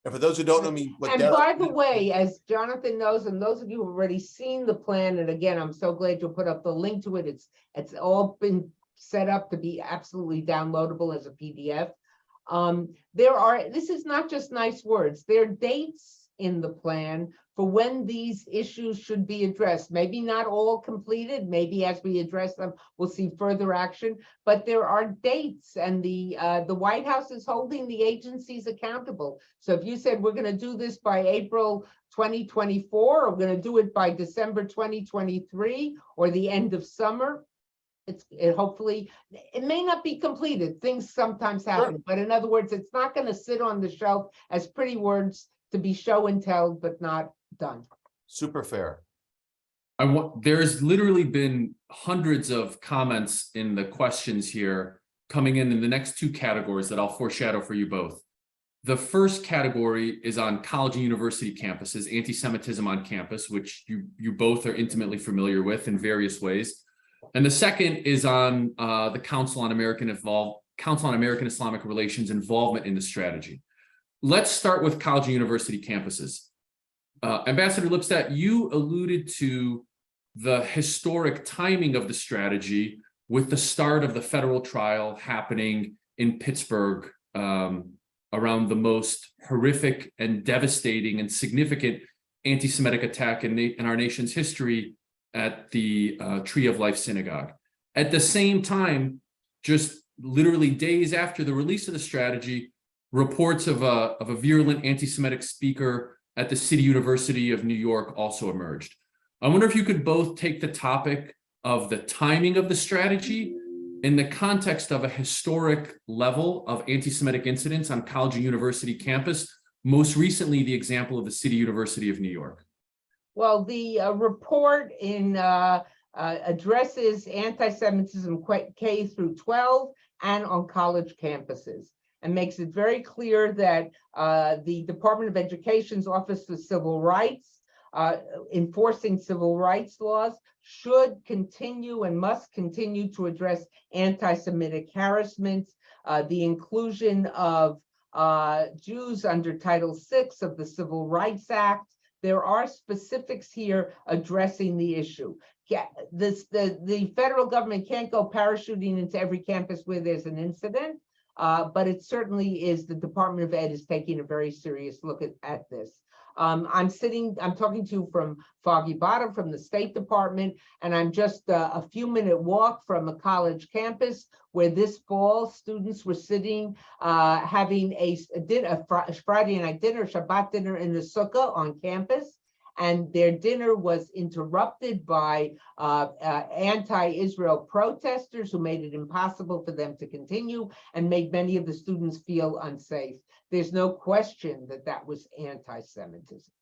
And for those who don't know me, by the way, as Jonathan knows, and those of you who have already seen the plan, and again, I'm so glad you'll put up the link to it. It's all been set up to be absolutely downloadable as a PDF. This is not just nice words. There are dates in the plan for when these issues should be addressed. Maybe not all completed. Maybe as we address them, we'll see further action. But there are dates, and the White House is holding the agencies accountable. So if you said we're going to do this by April 2024, or we're going to do it by December 2023, or the end of summer, hopefully it may not be completed. Things sometimes happen, Sure. But in other words, it's not going to sit on the shelf as pretty words to be show and tell, but not done. super fair. There's literally been hundreds of comments in the questions here coming in the next two categories that I'll foreshadow for you both. The first category is on college and university campuses, anti-Semitism on campus, which you both are intimately familiar with in various ways. And the second is on the Council on American Islamic Relations involvement in the strategy. Let's start with college and university campuses. Ambassador Lipstadt, you alluded to the historic timing of the strategy with the start of the federal trial happening in Pittsburgh around the most horrific and devastating and significant anti-Semitic attack in our nation's history at the Tree of Life Synagogue. At the same time, just literally days after the release of the strategy, reports of a virulent anti-Semitic speaker at the City University of New York also emerged. I wonder if you could both take the topic of the timing of the strategy in the context of a historic level of anti-Semitic incidents on college and university campus, most recently the example of the City University of New York. Well, the report addresses anti-Semitism K through 12 and on college campuses, and makes it very clear that the Department of Education's Office for Civil Rights, enforcing civil rights laws, should continue and must continue to address anti-Semitic harassment, the inclusion of Jews under Title VI of the Civil Rights Act. There are specifics here addressing the issue. The federal government can't go parachuting into every campus where there's an incident, but it certainly is. The Department of Ed is taking a very serious look at this. I'm talking to you from Foggy Bottom, from the State Department, and I'm just a few minute walk from a college campus where this fall students were sitting, having a Friday night dinner, Shabbat dinner in the sukkah on campus. And their dinner was interrupted by anti-Israel protesters who made it impossible for them to continue and made many of the students feel unsafe. There's no question that that was anti-Semitism.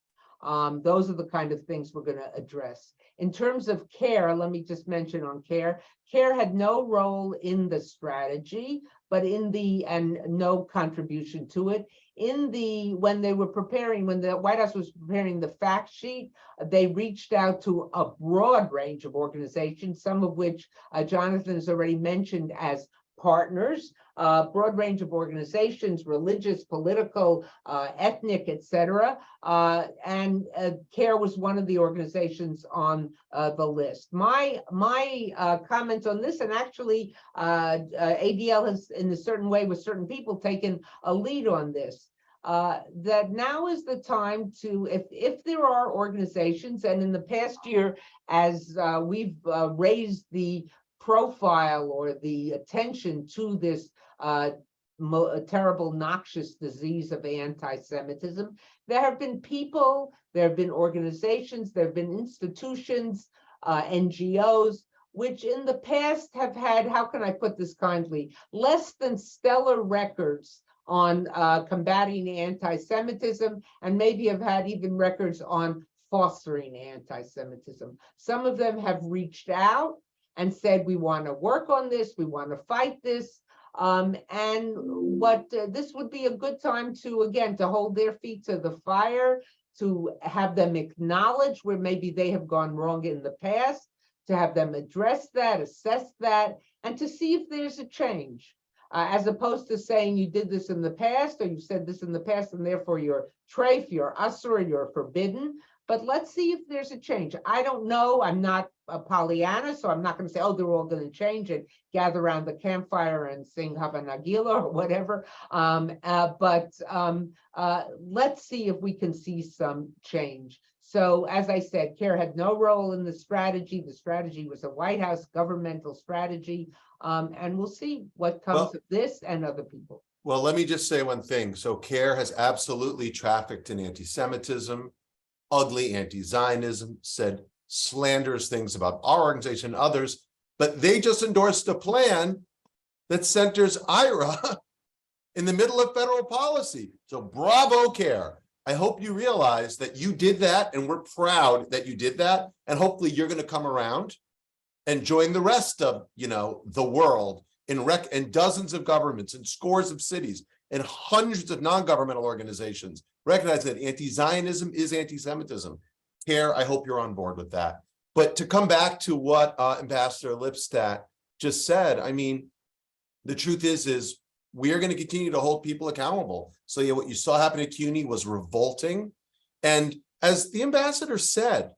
Those are the kind of things we're going to address. In terms of CARE, let me just mention on CARE, CARE had no role in the strategy, but and no contribution to it. When they were preparing, when the White House was preparing the fact sheet, they reached out to a broad range of organizations, some of which Jonathan has already mentioned as partners, broad range of organizations, religious, political, ethnic, etc. And CARE was one of the organizations on the list. My comment on this, and actually ADL has in a certain way with certain people taken a lead on this, that now is the time to, if there are organizations, and in the past year, as we've raised the profile or the attention to this terrible, noxious disease of anti-Semitism, there have been people, there have been organizations, there have been institutions, NGOs, which in the past have had, how can I put this kindly, less than stellar records on combating anti-Semitism, and maybe have had even records on fostering anti-Semitism. Some of them have reached out and said, we want to work on this, we want to fight this. This would be a good time to, again, to hold their feet to the fire, to have them acknowledge where maybe they have gone wrong in the past, to have them address that, assess that, and to see if there's a change. As opposed to saying you did this in the past, or you said this in the past, and therefore you're treif, you're usur, you're forbidden. But let's see if there's a change. I don't know. I'm not a Pollyanna, so I'm not going to say, oh, they're all going to change and gather around the campfire and sing Hava Nagila or whatever. Let's see if we can see some change. So, as I said, CARE had no role in the strategy. The strategy was a White House governmental strategy. And we'll see what comes of this and other people. Well, let me just say one thing. So CARE has absolutely trafficked in anti-Semitism, ugly anti-Zionism, said slanderous things about our organization and others, but they just endorsed a plan that centers IRA in the middle of federal policy. So bravo, CARE. I hope you realize that you did that, and we're proud that you did that, and hopefully you're going to come around and join the rest of, the world in dozens of governments and scores of cities and hundreds of non-governmental organizations, recognize that anti-Zionism is anti-Semitism. CARE, I hope you're on board with that. But to come back to what Ambassador Lipstadt just said, I mean, the truth is we are going to continue to hold people accountable. So yeah, what you saw happen at CUNY was revolting. And as the ambassador said,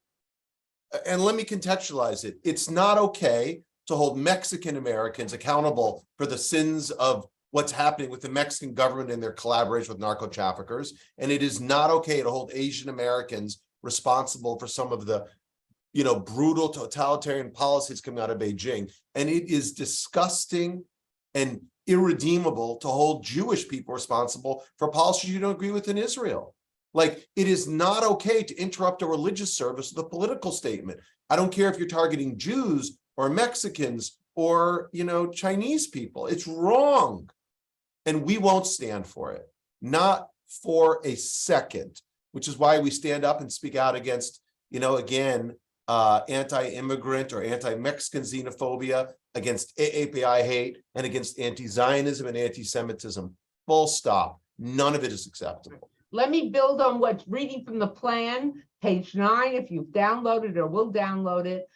and let me contextualize it, it's not okay to hold Mexican Americans accountable for the sins of what's happening with the Mexican government and their collaboration with narco traffickers. And it is not okay to hold Asian Americans responsible for some of the, brutal totalitarian policies coming out of Beijing. And it is disgusting and irredeemable to hold Jewish people responsible for policies you don't agree with in Israel. Like, it is not okay to interrupt a religious service with a political statement. I don't care if you're targeting Jews or Mexicans or, Chinese people. It's wrong. And we won't stand for it. Not for a second, which is why we stand up and speak out against, anti-immigrant or anti-Mexican xenophobia, against AAPI hate, and against anti-Zionism and anti-Semitism. Full stop. None of it is acceptable. Let me build on what's reading from the plan, page 9, if you've downloaded or will download it.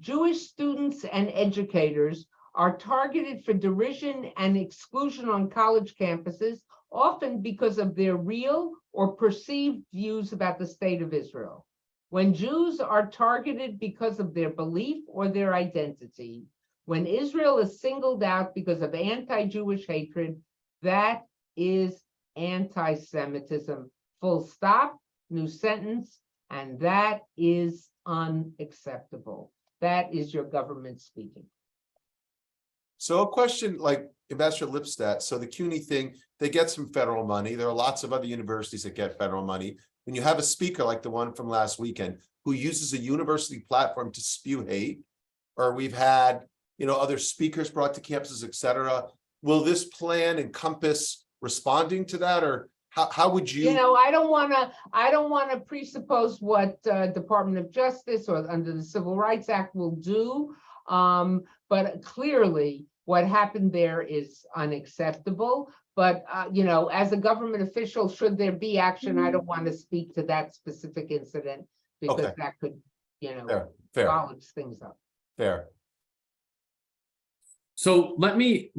Jewish students and educators are targeted for derision and exclusion on college campuses, often because of their real or perceived views about the state of Israel. When Jews are targeted because of their belief or their identity, when Israel is singled out because of anti-Jewish hatred, that is anti-Semitism. Full stop, new sentence, and that is unacceptable. That is your government speaking. So a question like Ambassador Lipstadt, so the CUNY thing, they get some federal money. There are lots of other universities that get federal money. When you have a speaker like the one from last weekend who uses a university platform to spew hate, or we've had, other speakers brought to campuses, et cetera, will this plan encompass responding to that? Or How would you? You know, I don't want to presuppose what Department of Justice or under the Civil Rights Act will do. But clearly what happened there is unacceptable. But, you know, as a government official, should there be action, I don't want to speak to that specific incident because Okay. that could, you know, Fair, polish things up. fair. So let me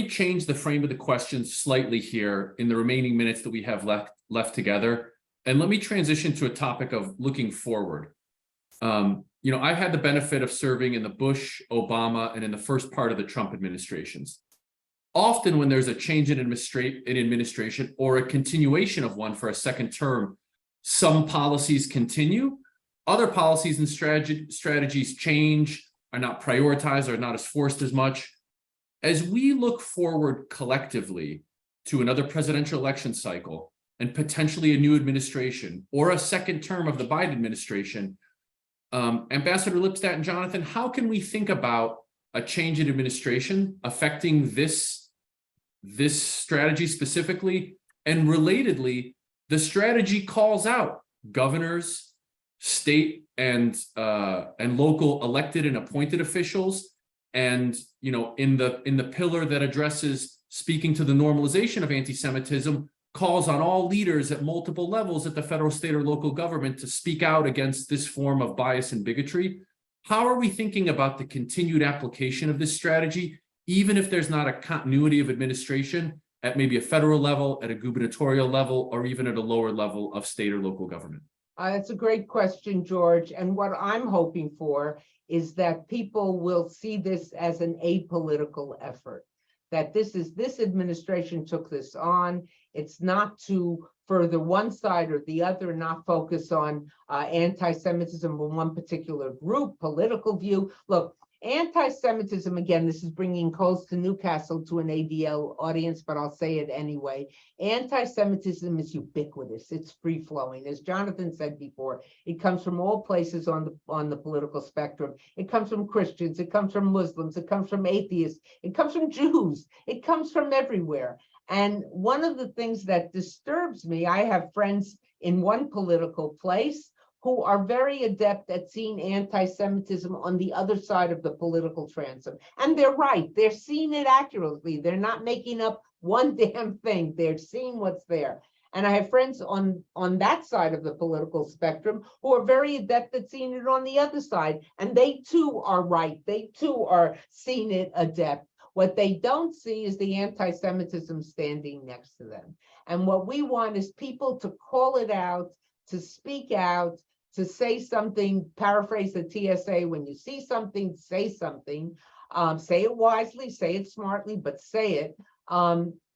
change the frame of the question slightly here in the remaining minutes that we have left together. And let me transition to a topic of looking forward. You know, I've had the benefit of serving in the Bush, Obama, and in the first part of the Trump administrations. Often when there's a change in administration or a continuation of one for a second term, some policies continue, other policies and strategies change, are not prioritized, are not as forced as much. As we look forward collectively to another presidential election cycle and potentially a new administration or a second term of the Biden administration, Ambassador Lipstadt and Jonathan, how can we think about a change in administration affecting this strategy specifically? And relatedly, the strategy calls out governors, state and local elected and appointed officials, and you know, in the pillar that addresses speaking to the normalization of anti-Semitism, calls on all leaders at multiple levels at the federal, state, or local government to speak out against this form of bias and bigotry. How are we thinking about the continued application of this strategy, even if there's not a continuity of administration at maybe a federal level, at a gubernatorial level, or even at a lower level of state or local government? It's a great question, George. And what I'm hoping for is that people will see this as an apolitical effort, that this administration took this on. It's not to further one side or the other, not focus on anti-Semitism in one particular group, political view. Look, anti-Semitism, again, this is bringing coals to Newcastle to an ADL audience, but I'll say it anyway. Anti-Semitism is ubiquitous. It's free-flowing. As Jonathan said before, it comes from all places on the political spectrum. It comes from Christians. It comes from Muslims. It comes from atheists. It comes from Jews. It comes from everywhere. And one of the things that disturbs me, I have friends in one political place who are very adept at seeing anti-Semitism on the other side of the political transom. And they're right, they're seeing it accurately. They're not making up one damn thing. They're seeing what's there. And I have friends on that side of the political spectrum who are very adept at seeing it on the other side. And they too are right. They too are seeing it adept. What they don't see is the anti-Semitism standing next to them. And what we want is people to call it out, to speak out, to say something, paraphrase the TSA, when you see something, say something, say it wisely, say it smartly, but say it,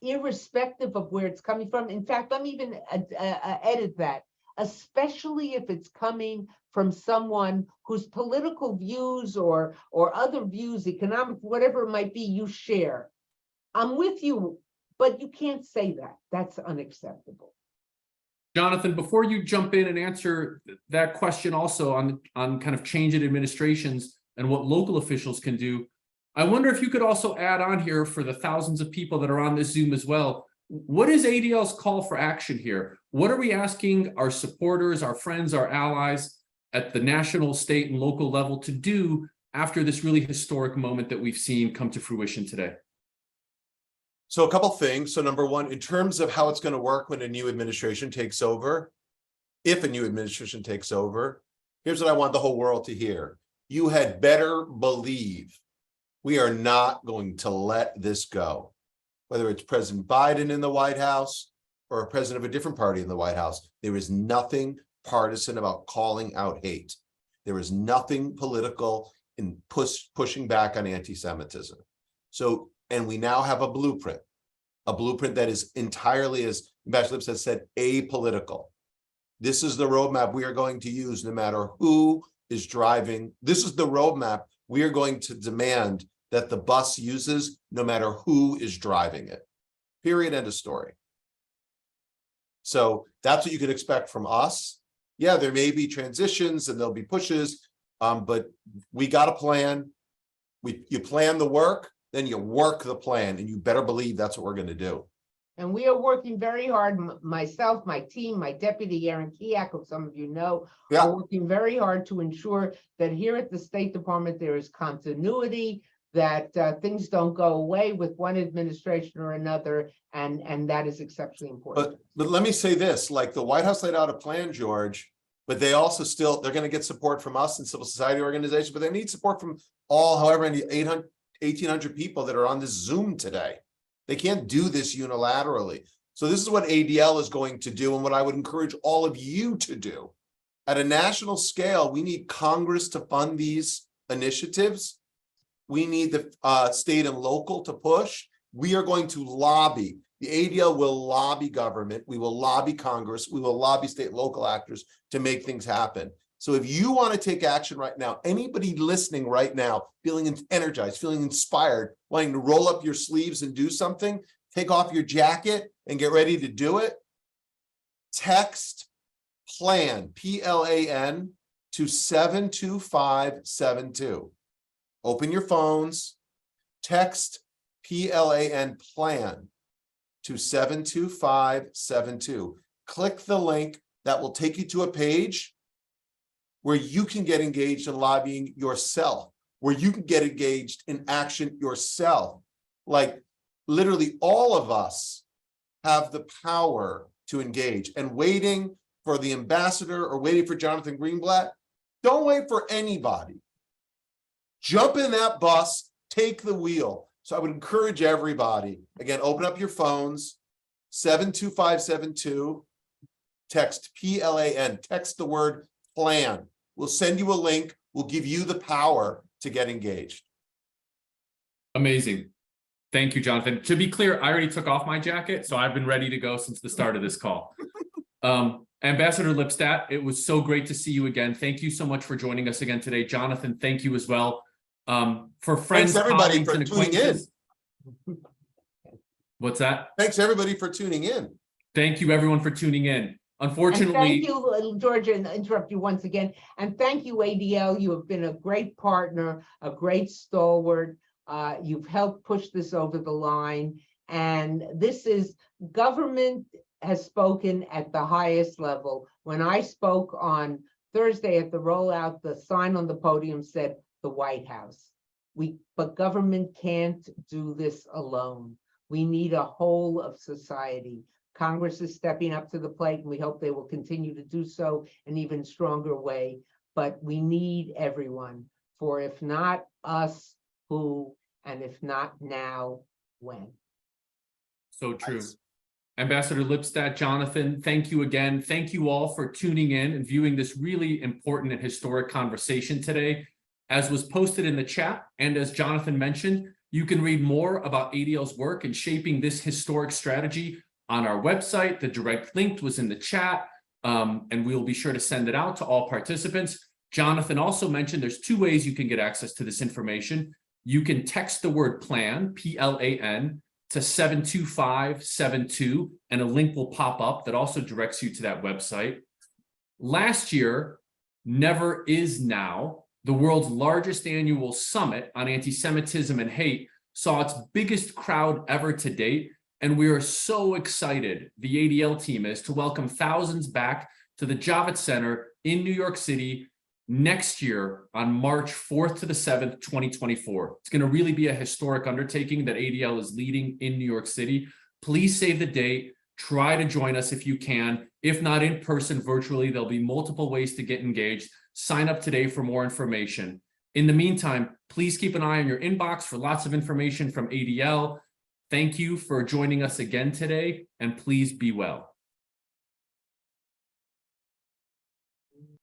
irrespective of where it's coming from. In fact, let me even edit that, especially if it's coming from someone whose political views or other views, economic, whatever it might be, you share. I'm with you, but you can't say that. That's unacceptable. Jonathan, before you jump in and answer that question also on kind of change in administrations and what local officials can do, I wonder if you could also add on here for the thousands of people that are on this Zoom as well. What is ADL's call for action here? What are we asking our supporters, our friends, our allies at the national, state, and local level to do after this really historic moment that we've seen come to fruition today? So a couple things. So number one, in terms of how it's going to work when a new administration takes over, if a new administration takes over, here's what I want the whole world to hear. You had better believe we are not going to let this go. Whether it's President Biden in the White House or a president of a different party in the White House, there is nothing partisan about calling out hate. There is nothing political in pushing back on anti-Semitism. So, and we now have a blueprint that is entirely, as Ambassador Lipstadt said, apolitical. This is the roadmap we are going to use no matter who is driving. This is the roadmap we are going to demand that the bus uses no matter who is driving it. Period, end of story. So that's what you can expect from us. Yeah, there may be transitions and there'll be pushes, but we got a plan. You plan the work, then you work the plan, and you better believe that's what we're going to do. And we are working very hard, myself, my team, my deputy, Aaron Kiak, who some of you know, Yeah. are working very hard to ensure that here at the State Department, there is continuity, that things don't go away with one administration or another, and that is exceptionally important. But let me say this, like the White House laid out a plan, George, but they also they're going to get support from us and civil society organizations, but they need support from all, however many 1,800 people that are on this Zoom today. They can't do this unilaterally. So this is what ADL is going to do, and what I would encourage all of you to do. At a national scale, we need Congress to fund these initiatives. We need the state and local to push. We are going to lobby. The ADL will lobby government. We will lobby Congress. We will lobby state and local actors to make things happen. So if you want to take action right now, anybody listening right now, feeling energized, feeling inspired, wanting to roll up your sleeves and do something, take off your jacket and get ready to do it, text PLAN, P-L-A-N, to 72572. Open your phones, text PLAN, PLAN, to 72572. Click the link that will take you to a page where you can get engaged in lobbying yourself, where you can get engaged in action yourself. Like literally all of us have the power to engage, and waiting for the ambassador or waiting for Jonathan Greenblatt, don't wait for anybody. Jump in that bus, take the wheel. So I would encourage everybody, again, open up your phones, 72572, text PLAN, text the word PLAN. We'll send you a link. We'll give you the power to get engaged. Amazing. Thank you, Jonathan. To be clear, I already took off my jacket, so I've been ready to go since the start of this call. Ambassador Lipstadt, it was so great to see you again. Thank you so much for joining us again today. Jonathan, thank you as well. For friends, Thanks everybody colleagues, for and tuning in. acquaintances. What's that? Thanks everybody for tuning in. Thank you, everyone, for tuning in. Unfortunately, and thank you, Georgia, and interrupt you once again. And thank you, ADL. You have been a great partner, a great stalwart. You've helped push this over the line. And this is government has spoken at the highest level. When I spoke on Thursday at the rollout, the sign on the podium said the White House. But government can't do this alone. We need a whole of society. Congress is stepping up to the plate, and we hope they will continue to do so in an even stronger way. But we need everyone, for if not us, who, and if not now, when? so true. Ambassador Lipstadt, Jonathan, thank you again. Thank you all for tuning in and viewing this really important and historic conversation today. As was posted in the chat, and as Jonathan mentioned, you can read more about ADL's work in shaping this historic strategy on our website. The direct link was in the chat, and we'll be sure to send it out to all participants. Jonathan also mentioned there's two ways you can get access to this information. You can text the word PLAN, P-L-A-N, to 72572, and a link will pop up that also directs you to that website. Last year, Never Is Now, the world's largest annual summit on anti-Semitism and hate, saw its biggest crowd ever to date. And we are so excited, the ADL team is, to welcome thousands back to the Javits Center in New York City next year on March 4th to the 7th, 2024. It's going to really be a historic undertaking that ADL is leading in New York City. Please save the date. Try to join us if you can. If not in person, virtually, there'll be multiple ways to get engaged. Sign up today for more information. In the meantime, please keep an eye on your inbox for lots of information from ADL. Thank you for joining us again today, and please be well.